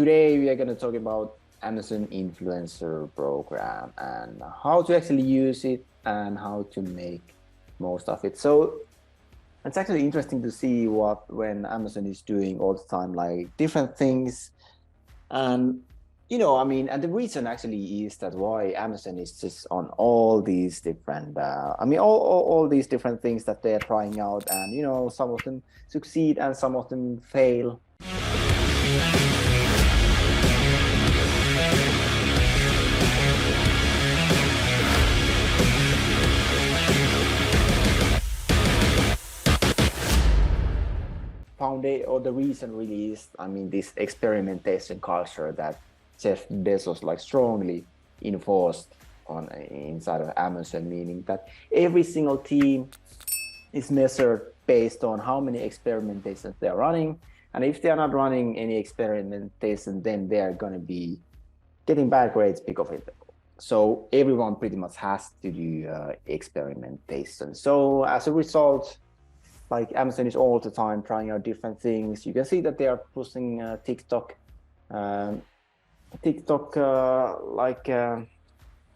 today we are going to talk about Amazon Influencer Program and how to actually use it and how to make most of it. So it's actually interesting to see when Amazon is doing all the time, like different things. And and the reason actually is that why Amazon is just on all these different, all these different things that they're trying out, and some of them succeed and some of them fail. The reason really is, this experimentation culture that Jeff Bezos like strongly enforced on inside of Amazon, meaning that every single team is measured based on how many experimentations they're running. And if they're not running any experimentation, then they're going to be getting bad grades because of it. So everyone pretty much has to do experimentation. So as a result, like Amazon is all the time trying out different things. You can see that they are pushing TikTok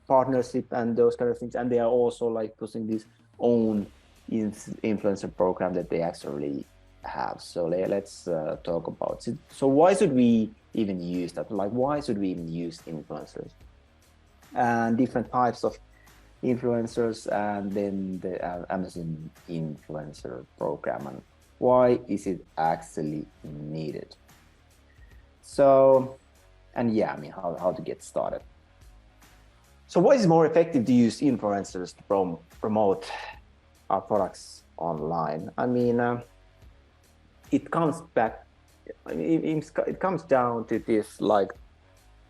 partnership and those kind of things, and they are also like pushing this own influencer program that they actually have. So let's talk about it. So why should we even use that? Like, why should we even use influencers and different types of influencers, and then the Amazon influencer program, and why is it actually needed? So, and yeah, how to get started. So why is it more effective to use influencers to promote our products online? It comes back, it comes down to this like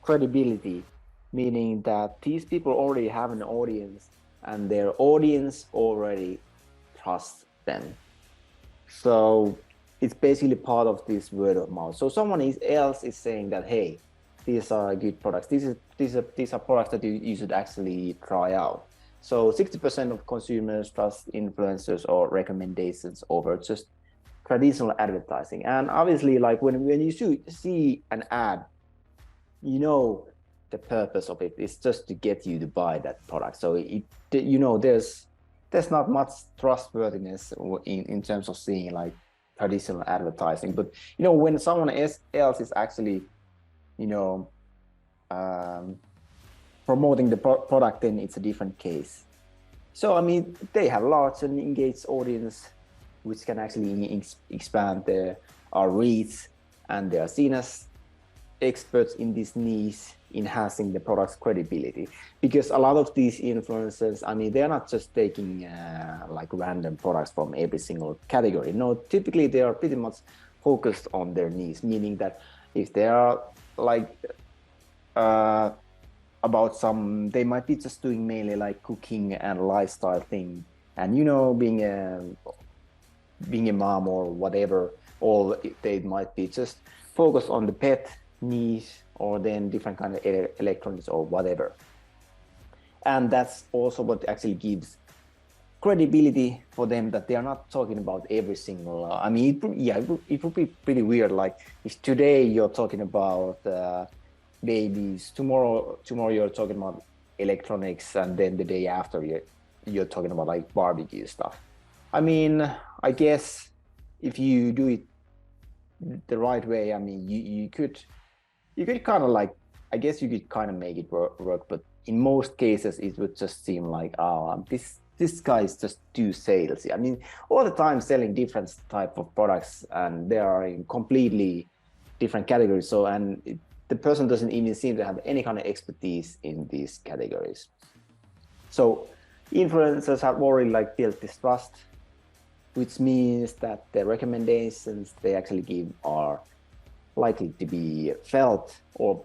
credibility, meaning that these people already have an audience and their audience already trusts them. So it's basically part of this word of mouth. So someone else is saying that, hey, these are good products. These are products that you should actually try out. So 60% of consumers trust influencers or recommendations over just traditional advertising. And obviously, like when you see an ad, the purpose of it is just to get you to buy that product. So there's not much trustworthiness in terms of seeing like traditional advertising. But when someone else is actually promoting the product, then it's a different case. So they have large and engaged audience, which can actually expand our reach, and they are seen as experts in this niche, enhancing the product's credibility. Because a lot of these influencers, they're not just taking like random products from every single category. No, typically they are pretty much focused on their niche, meaning that if they are like they might be just doing mainly like cooking and lifestyle thing, and being a mom or whatever, or they might be just focused on the pet niche, or then different kind of electronics or whatever. And that's also what actually gives credibility for them, that they are not talking about every single it would be pretty weird, like if today you're talking about babies, tomorrow you're talking about electronics, and then the day after you're talking about like barbecue stuff. I guess if you do it the right way, you could kind of like, I guess you could kind of make it work, but in most cases it would just seem like, this guy is just too salesy. All the time selling different type of products, and they are in completely different categories. So, the person doesn't even seem to have any kind of expertise in these categories. So influencers have already like built this trust, which means that the recommendations they actually give are likely to be felt or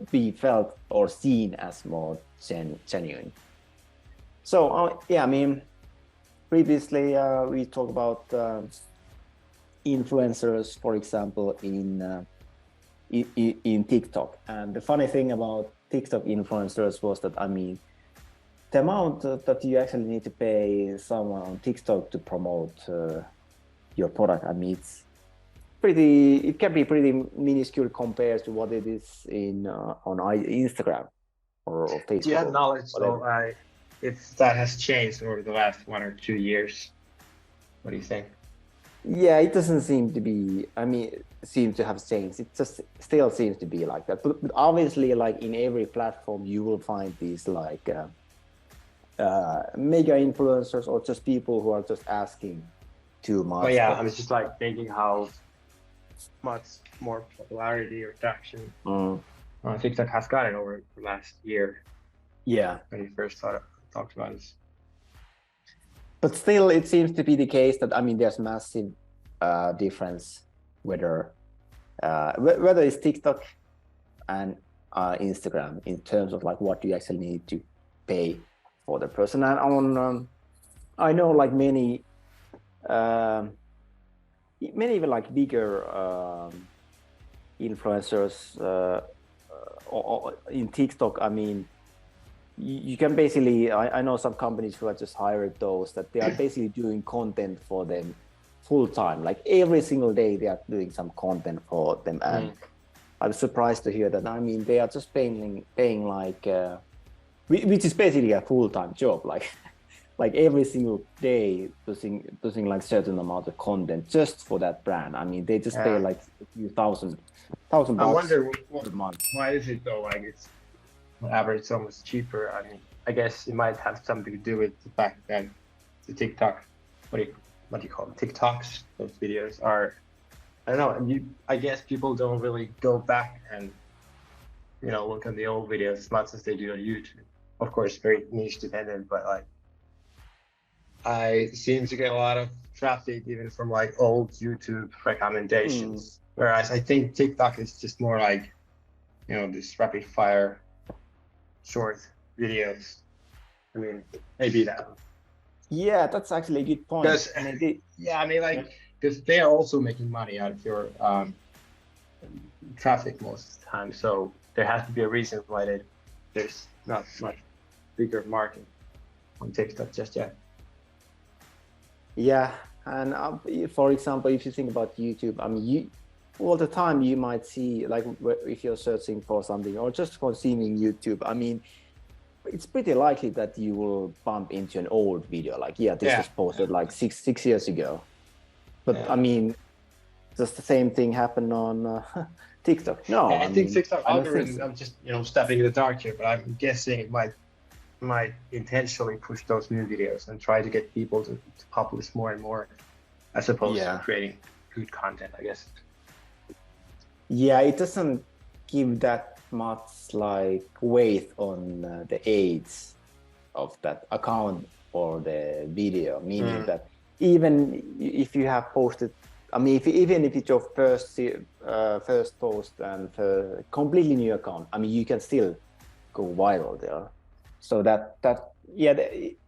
seen as more genuine. So previously we talked about influencers, for example, in TikTok. And the funny thing about TikTok influencers was that the amount that you actually need to pay someone on TikTok to promote your product, pretty. It can be pretty minuscule compared to what it is in on Instagram or Do you Facebook have or knowledge though, whatever. if that has changed over the last 1 or 2 years? What do you think? Yeah, it doesn't seem to be. I mean, seem to have changed. It just still seems to be like that. But obviously, like in every platform, you will find these like mega influencers or just people who are just asking too But much. yeah, I But was just like thinking how much more popularity or traction mm, TikTok has gotten over the last year yeah, when you first talked about this. but still, it seems to be the case that I mean, there's massive difference whether whether it's TikTok and Instagram in terms of like what you actually need to pay for the person. And on I know like um, many even like bigger influencers in TikTok. I mean, you can basically. I know some companies who have just hired those that they are basically doing content for them full time. Like every single day, they are doing some content for them, and I was surprised to hear that. I mean, they are just paying like, which is basically a full time job. Like, like every single day, doing like certain amount of content just for that brand. I mean, they just pay Yeah, like a few thousand I bucks wonder a month. why is it though? Like it's on average so much cheaper. I mean, I guess it might have something to do with the fact that the TikTok, what do you call them? TikToks, those videos are. I don't know. And I guess people don't really go back and look at the old videos as much as they do on YouTube. Of course, very niche dependent, but like I seem to get a lot of traffic even from like old YouTube Mm. recommendations. Whereas I think TikTok is just more like, this rapid fire short videos. I mean, maybe that. Yeah, that's actually a good point. Because, Maybe. yeah, I mean, Yeah. like, because they are also making money out of your traffic most of the time. So there has to be a reason why there's not much bigger market on TikTok just yet. Yeah, and for example, if you think about YouTube, I mean, you all the time you might see like if you're searching for something or just consuming YouTube. I mean, it's pretty likely that you will bump into an old video. Like, yeah, this Yeah, was posted like six years ago. But I yeah. mean, just the same thing happened on TikTok. No, I I think mean, TikTok I don't think algorithm. so. I'm just stepping in the dark here, but I'm guessing it might intentionally push those new videos and try to get people to publish more and more, as opposed to Yeah. creating good content, I guess. Yeah, it doesn't give that much like weight on the age of that account or the video, meaning Mm. that even if you have posted, I mean, even if it's your first post and for completely new account, I mean, you can still go viral there. So yeah,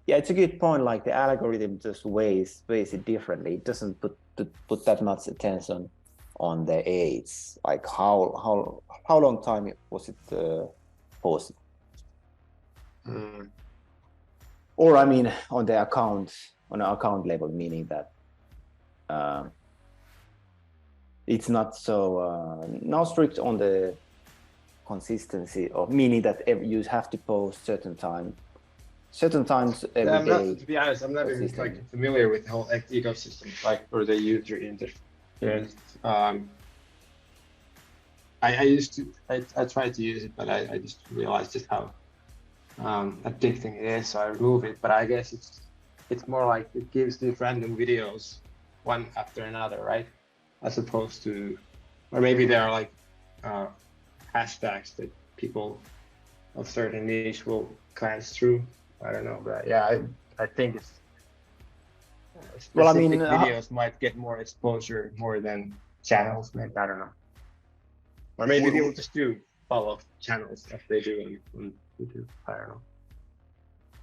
yeah, it's a good point. Like the algorithm just weighs it differently. It doesn't put that much attention on the age, like how long time was it posted, Mm. or I mean on the account on an account level, meaning that it's not so now strict on the consistency of meaning that you have to post certain times Yeah, every I'm not, day to be honest, I'm not even consistently. like familiar with the whole ecosystem, like or the user interface. I used to, I tried to use it, but I just realized just how addicting it is, so I remove it. But I guess it's more like it gives these random videos one after another, right? As opposed to, or maybe there are like uh, hashtags that people of certain niche will glance through. I don't know, but yeah, I think it's Well, I mean, specific videos might get more exposure more than channels. Maybe I don't know, or maybe people just do follow channels as they do on YouTube. I don't know.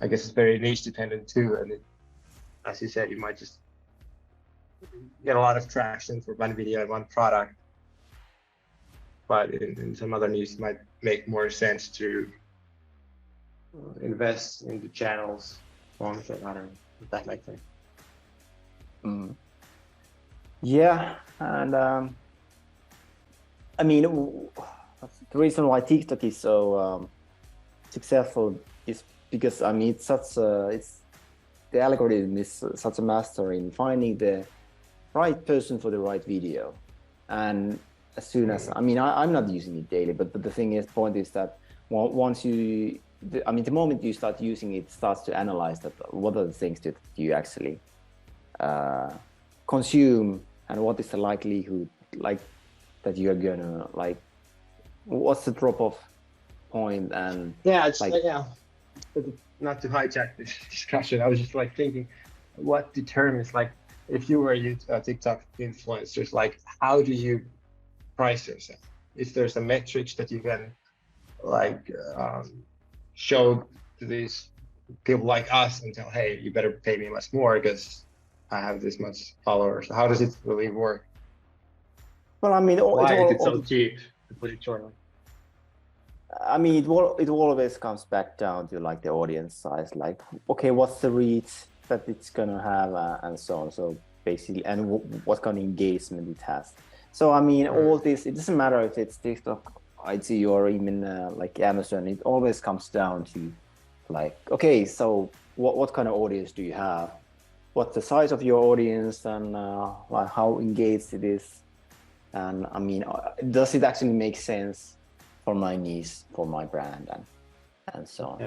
I guess it's very niche dependent too, and as you said, you might just get a lot of traction for one video and one product, but in some other niche, it might make more sense to invest into channels long term. I don't know if that makes sense. yeah, and I mean, the reason why TikTok is so successful is because I mean it's the algorithm is such a master in finding the right person for the right video. And as soon as I mean I'm not using it daily, but the thing is, point is that once you I mean the moment you start using it, starts to analyze that what are the things that you actually consume and what is the likelihood like that you are gonna like what's the drop off point and Yeah, it's like yeah. But not to hijack this discussion, I was just like thinking, what determines like if you were a TikTok influencers, like how do you price yourself? If there's a metrics that you can like show to these people like us and tell, hey, you better pay me much more because I have this much followers. How does it really work? well I mean Why is it so cheap to put it shortly? I mean, it always comes back down to like the audience size. Like, okay, what's the reach that it's gonna have, and so on. So basically, and what kind of engagement it has. So I mean, all this. It doesn't matter if it's TikTok, IG, or even like Amazon. It always comes down to like, okay, so what kind of audience do you have? What's the size of your audience, and like how engaged it is? And I mean, does it actually make sense for my niche, for my brand, and so on.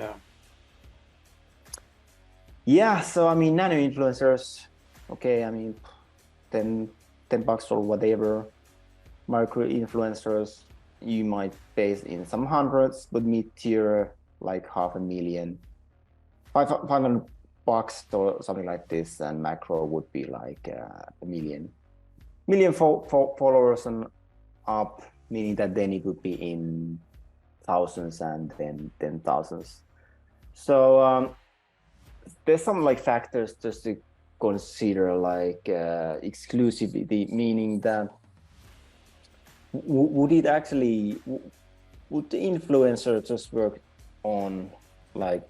Yeah, so I mean, nano influencers, okay, I mean, 10 bucks or whatever. Micro influencers, you might pay in some hundreds, but mid tier, like 500,000, 500 bucks or something like this, and macro would be like a million followers and up, meaning that then it would be in thousands and then 10,000s. So there's some like factors just to consider, like exclusivity, meaning that would it actually would the influencer just work on like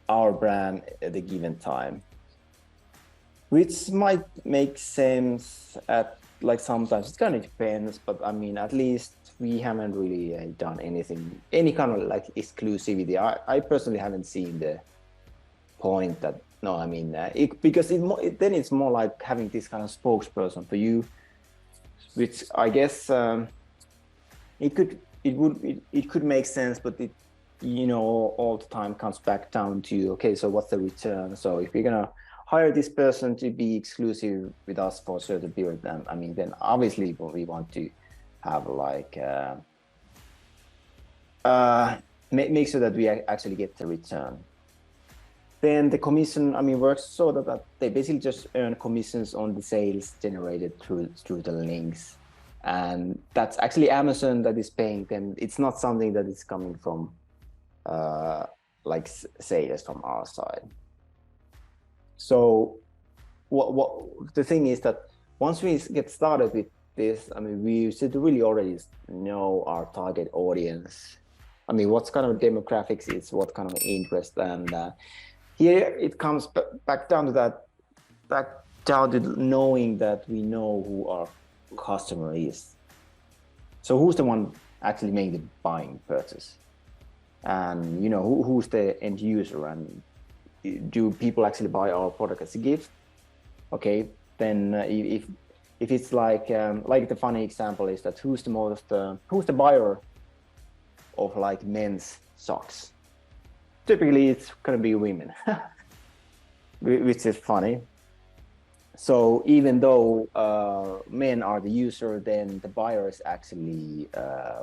our brand at a given time, which might make sense at like sometimes it kind of depends, but I mean at least we haven't really done any kind of like exclusivity. I personally haven't seen the point that no, I mean because then it's more like having this kind of spokesperson for you, which I guess it could make sense, but it all the time comes back down to okay, so what's the return? So if you're gonna hire this person to be exclusive with us for a certain period, then I mean then obviously we want to have like make sure that we actually get the return. Then the commission, I mean, works so that they basically just earn commissions on the sales generated through the links, and that's actually Amazon that is paying them. It's not something that is coming from like sales from our side. So what the thing is that once we get started with this, I mean, we should really already know our target audience. I mean, what kind of demographics is, what kind of interest, and here it comes back down to knowing that we know who our customer is. So who's the one actually making the buying purchase, and who's the end user, and do people actually buy our product as a gift? Okay, then if it's like the funny example is that who's the buyer of like men's socks? Typically it's gonna be women, which is funny. So even though men are the user, then the buyer is actually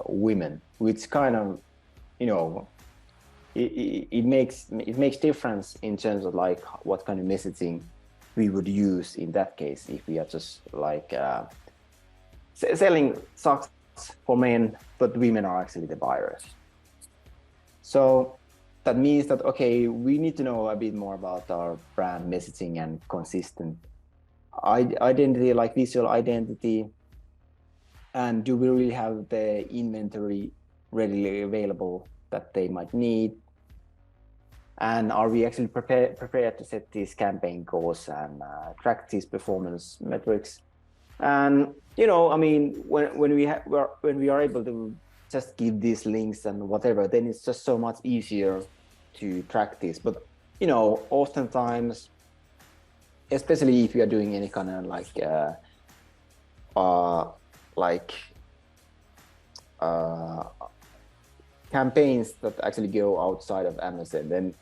women, which kind of it makes difference in terms of like what kind of messaging we would use in that case if we are just like selling socks for men, but women are actually the buyers. So that means that okay, we need to know a bit more about our brand messaging and consistent identity, like visual identity, and do we really have the inventory readily available that they might need, and are we actually prepared to set these campaign goals and track these performance metrics? And you know, I mean, when when we are able to just give these links and whatever, then it's just so much easier to practice. But you know, oftentimes, especially if you are doing any kind of like uh, campaigns that actually go outside of Amazon, then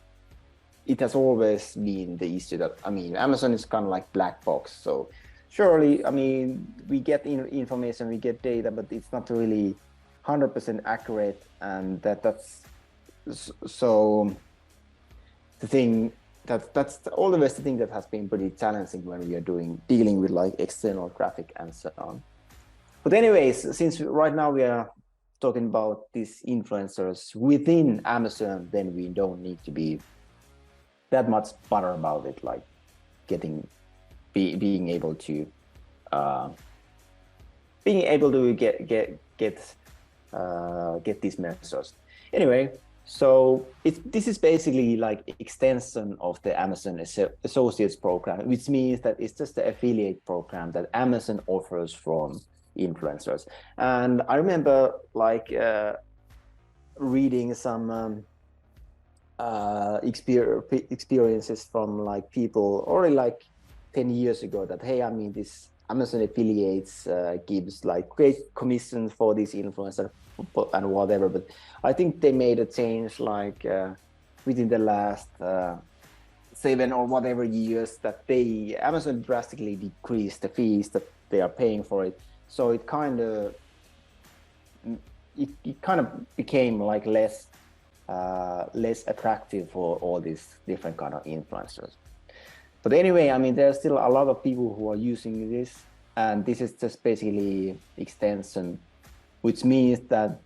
it has always been the issue that, I mean, Amazon is kind of like black box. So surely, I mean, we get information, we get data, but it's not really 100% accurate. And that's so the thing that's always the thing that has been pretty challenging when we are dealing with like external traffic and so on. But anyways, since right now we are talking about these influencers within Amazon, then we don't need to be that much butter about it, like being able to get these measures. Anyway, so this is basically like extension of the Amazon Associates program, which means that it's just the affiliate program that Amazon offers from influencers. And I remember like reading some experiences from like people already like 10 years ago that, hey, I mean, this Amazon affiliates gives like great commissions for these influencers and whatever. But I think they made a change like within the last 7 or whatever years that Amazon drastically decreased the fees that they are paying for it. So it kind of became like less attractive for all these different kind of influencers. But anyway, I mean, there's still a lot of people who are using this, and this is just basically extension, which means that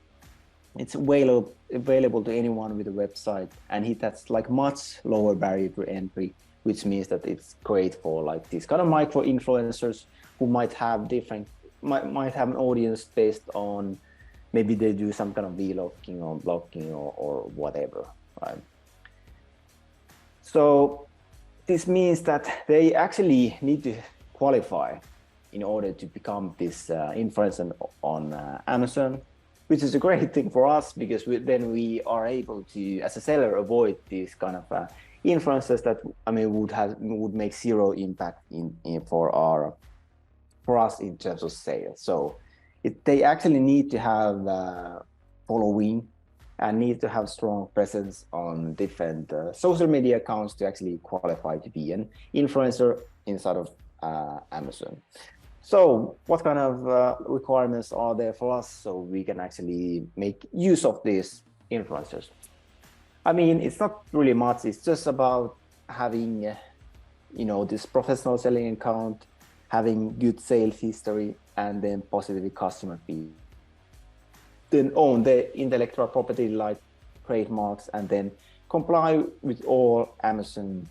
it's available to anyone with a website, and that's like much lower barrier to entry, which means that it's great for like these kind of micro influencers who might have might have an audience based on maybe they do some kind of vlogging or blogging or whatever, right? So this means that they actually need to qualify in order to become this influencer on Amazon, which is a great thing for us because then we are able to, as a seller, avoid these kind of influencers that, I mean, would make zero impact for us in terms of sales. So they actually need to have following and need to have strong presence on different social media accounts to actually qualify to be an influencer inside of Amazon. So what kind of requirements are there for us so we can actually make use of these influencers? I mean, it's not really much. It's just about having, this professional selling account, having good sales history, and then positive customer feedback. Then own the intellectual property like trademarks, and then comply with all Amazon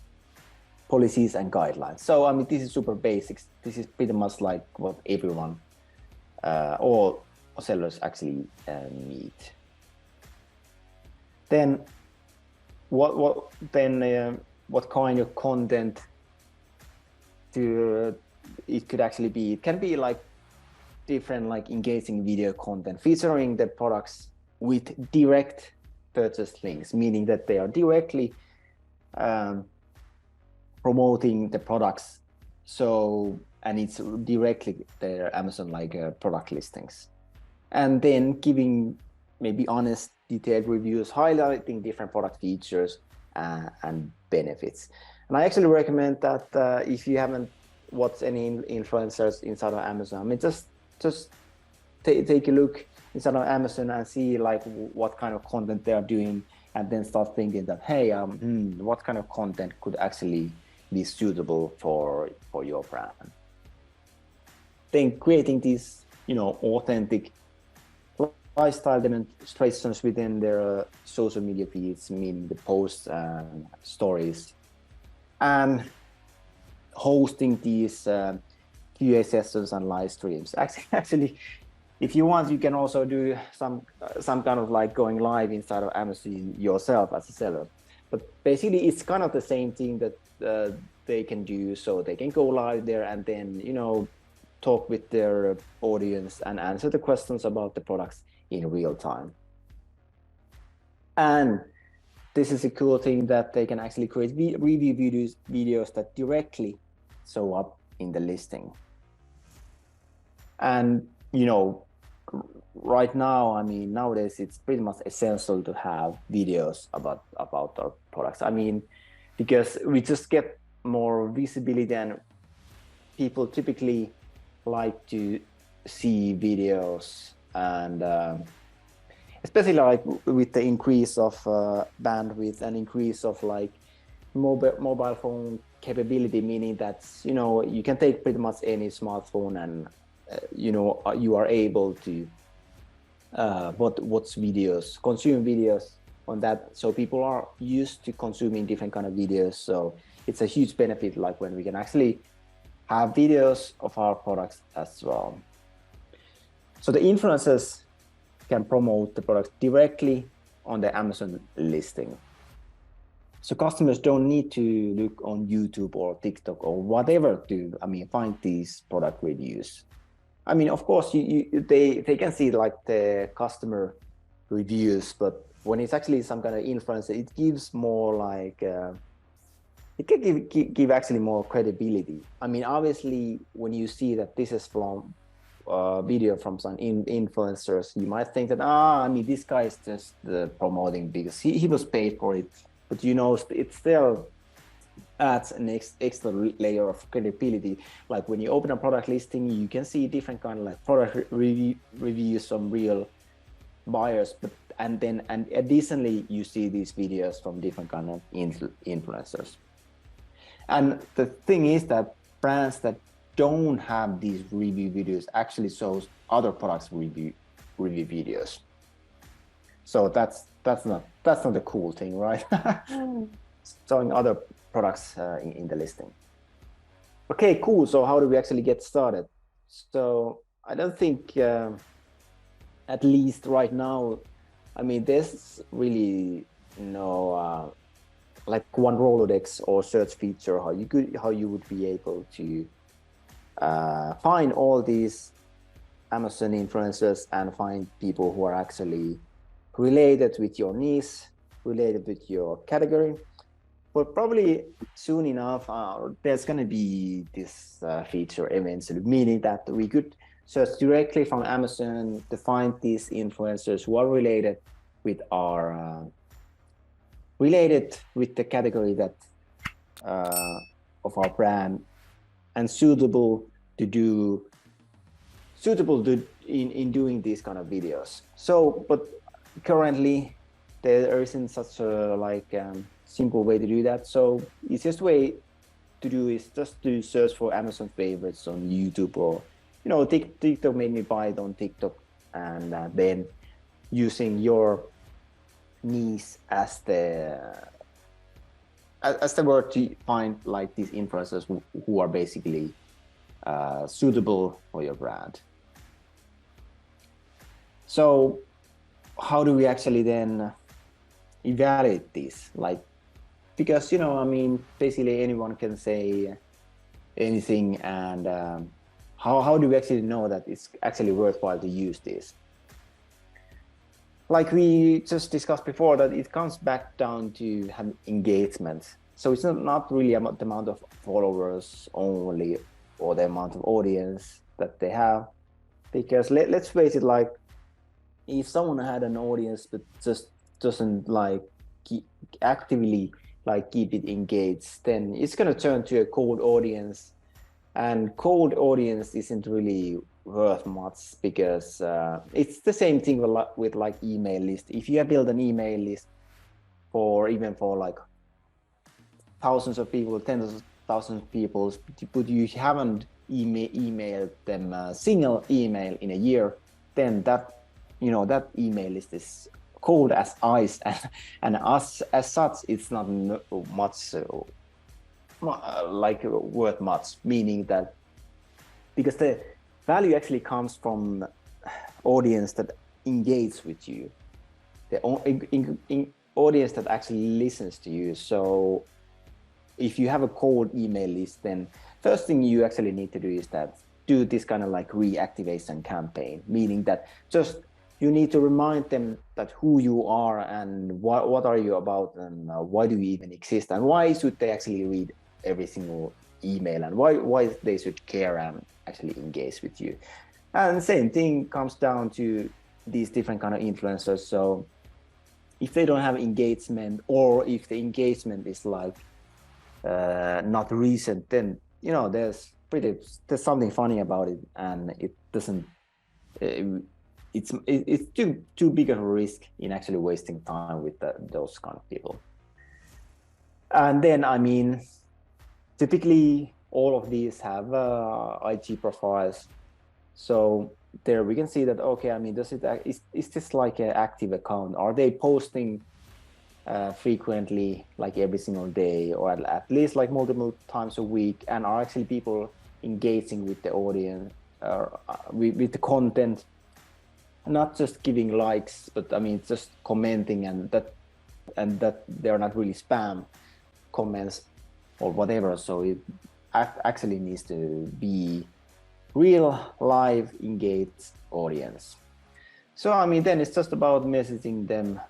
policies and guidelines. So, I mean, this is super basics. This is pretty much like what everyone, all sellers actually need. Then, what kind of content it could actually be? It can be like different like engaging video content featuring the products with direct purchase links, meaning that they are directly promoting the products. So, and it's directly their Amazon like product listings, and then giving maybe honest, detailed reviews, highlighting different product features and benefits. And I actually recommend that if you haven't watched any influencers inside of Amazon, I mean, just take a look inside of Amazon and see like what kind of content they are doing, and then start thinking that, hey, what kind of content could actually be suitable for your brand. Then creating these, authentic lifestyle demonstrations within their social media feeds, meaning the posts and stories, and hosting these QA sessions and live streams. Actually, if you want, you can also do some kind of like going live inside of Amazon yourself as a seller. But basically, it's kind of the same thing that they can do. So they can go live there and then, talk with their audience and answer the questions about the products in real time. And this is a cool thing that they can actually create review videos that directly show up in the listing. And right now, I mean, nowadays it's pretty much essential to have videos about our products. I mean, because we just get more visibility, and people typically like to see videos, and especially like with the increase of bandwidth and increase of like mobile phone capability, meaning that you can take pretty much any smartphone and you are able to watch videos, consume videos on that. So people are used to consuming different kind of videos. So it's a huge benefit, like when we can actually have videos of our products as well. So the influencers can promote the products directly on the Amazon listing. So customers don't need to look on YouTube or TikTok or whatever to, find these product reviews. I mean, of course, they can see like the customer reviews, but when it's actually some kind of influencer, it gives more like, it can give actually more credibility. I mean, obviously, when you see that this is from video from some influencers, you might think that, this guy is just promoting because he was paid for it. But it still adds an extra layer of credibility. Like when you open a product listing, you can see different kind of like product reviews from real buyers, and additionally you see these videos from different kind of influencers. And the thing is that brands that don't have these review videos actually shows other products review videos. So that's not a cool thing, right? Showing other products in the listing. Okay, cool. So how do we actually get started? So I don't think, at least right now, there's really no like one Rolodex or search feature how you would be able to find all these Amazon influencers and find people who are actually related with your niche, related with your category. But probably soon enough, there's going to be this feature eventually, meaning that we could search directly from Amazon to find these influencers who are related with the category that of our brand, and suitable in doing these kind of videos. So, but currently there isn't such a simple way to do that. So easiest way to do is just to search for Amazon favorites on YouTube, or TikTok made me buy it on TikTok, and then using your niche as the word to find like these influencers who are basically suitable for your brand. So how do we actually then evaluate this? Because basically anyone can say anything, and how do we actually know that it's actually worthwhile to use this? Like we just discussed before, that it comes back down to have engagement. So it's not really about the amount of followers only, or the amount of audience that they have, because let's face it, like if someone had an audience but just doesn't actively keep it engaged, then it's going to turn to a cold audience, and cold audience isn't really worth much, because it's the same thing with email list. If you have built an email list for thousands of people, tens of thousands of people, but you haven't emailed them a single email in a year, then that email list is cold as ice, and as such it's not much worth much, meaning that because the value actually comes from audience that engage with you, the audience that actually listens to you. So if you have a cold email list, then first thing you actually need to do is that do this kind of like reactivation campaign, meaning that just you need to remind them that who you are and what are you about, and why do you even exist, and why should they actually read every single email, and why they should care and actually engage with you. And the same thing comes down to these different kind of influencers. So if they don't have engagement, or if the engagement is like not recent, then there's something funny about it, and it doesn't. It's too big of a risk in actually wasting time with those kind of people. And then, I mean, typically all of these have IG profiles. So there we can see that, okay, I mean, is this like an active account? Are they posting frequently, like every single day, or at least like multiple times a week? And are actually people engaging with the audience, with the content, not just giving likes, but I mean, just commenting, and that they're not really spam comments or whatever. So it actually needs to be real, live, engaged audience. So I mean, then it's just about messaging them,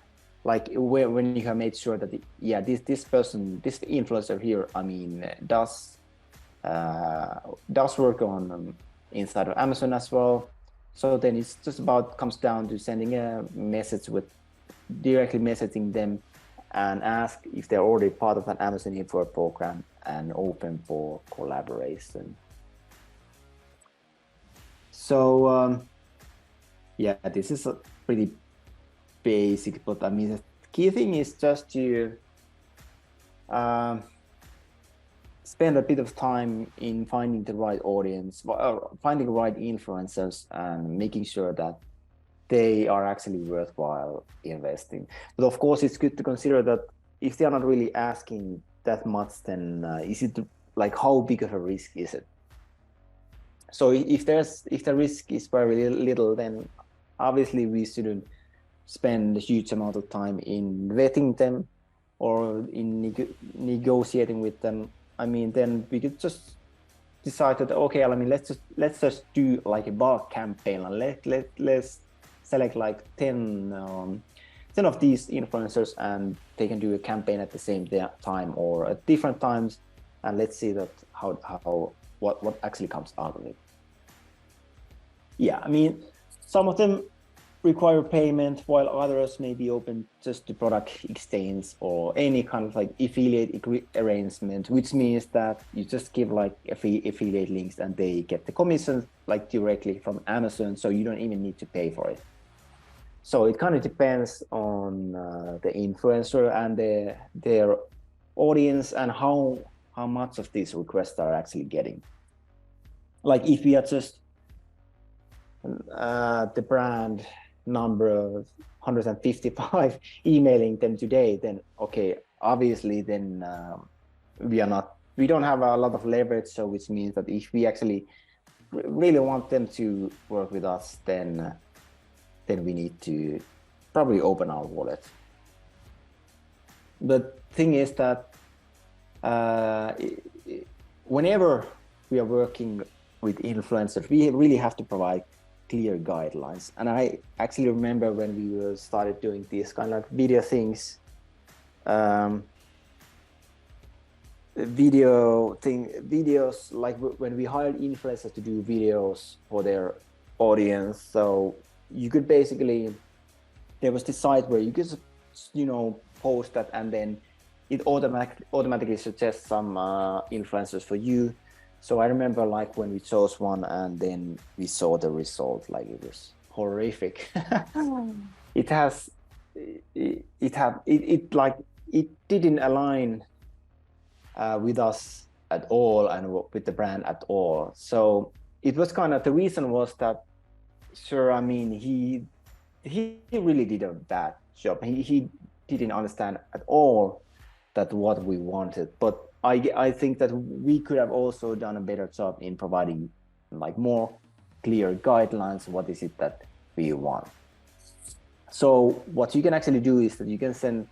like when you have made sure that this person, this influencer here, I mean, does work on inside of Amazon as well. So then it's just comes down to sending a message directly messaging them, and ask if they're already part of an Amazon Influencer program and open for collaboration. So this is a pretty basic, but I mean, the key thing is just to spend a bit of time in finding the right audience, finding the right influencers, and making sure that they are actually worthwhile investing. But of course, it's good to consider that if they are not really asking that much, then is it like, how big of a risk is it? So if the risk is very little, then obviously we shouldn't spend a huge amount of time in vetting them or in negotiating with them. I mean, then we could just decide that, okay, I mean, let's just do like a bulk campaign, and let's select like 10 of these influencers, and they can do a campaign at the same time or at different times, and let's see that what actually comes out of it. Yeah, I mean, some of them require payment, while others may be open just to product exchange or any kind of like affiliate arrangement, which means that you just give like affiliate links and they get the commission like directly from Amazon, so you don't even need to pay for it. So it kind of depends on the influencer and their audience, and how much of these requests are actually getting. Like if we are just the brand number of 155 emailing them today, then okay, obviously then we don't have a lot of leverage. So which means that if we actually really want them to work with us, then we need to probably open our wallet. The thing is that whenever we are working with influencers, we really have to provide clear guidelines. And I actually remember when we started doing these kind of video things, videos, like when we hired influencers to do videos for their audience. So you could basically, there was this site where you could, post that, and then it automatically suggests some influencers for you. So I remember like when we chose one and then we saw the result, like it was horrific. It didn't align with us at all and with the brand at all. So it was kind of, the reason was that, sure, I mean, he really did a bad job. He didn't understand at all that what we wanted. But I think that we could have also done a better job in providing like more clear guidelines. What is it that we want? So what you can actually do is that you can send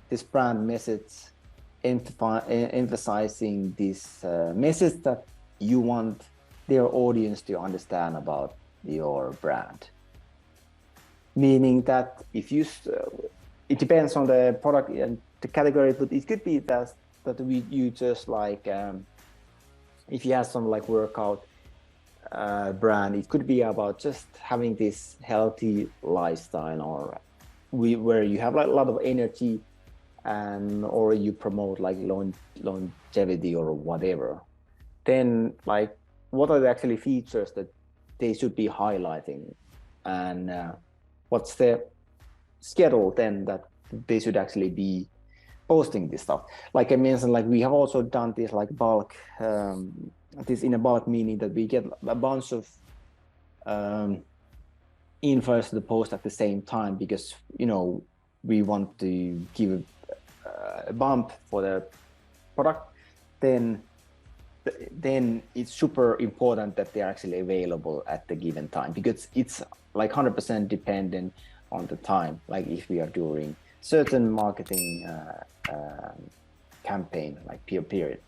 this brand message emphasizing this message that you want their audience to understand about your brand. Meaning that if you, it depends on the product and the category, but it could be that you just like, if you have some like workout brand, it could be about just having this healthy lifestyle, or where you have like a lot of energy, and or you promote like longevity or whatever. Then like, what are the actually features that they should be highlighting, and what's the schedule then that they should actually be posting this stuff? Like I mentioned, like we have also done this like bulk, this in a bulk, meaning that we get a bunch of influencers to the post at the same time, because we want to give a bump for the product. Then it's super important that they're actually available at the given time, because it's like 100% dependent on the time. Like if we are doing certain marketing campaign, like period.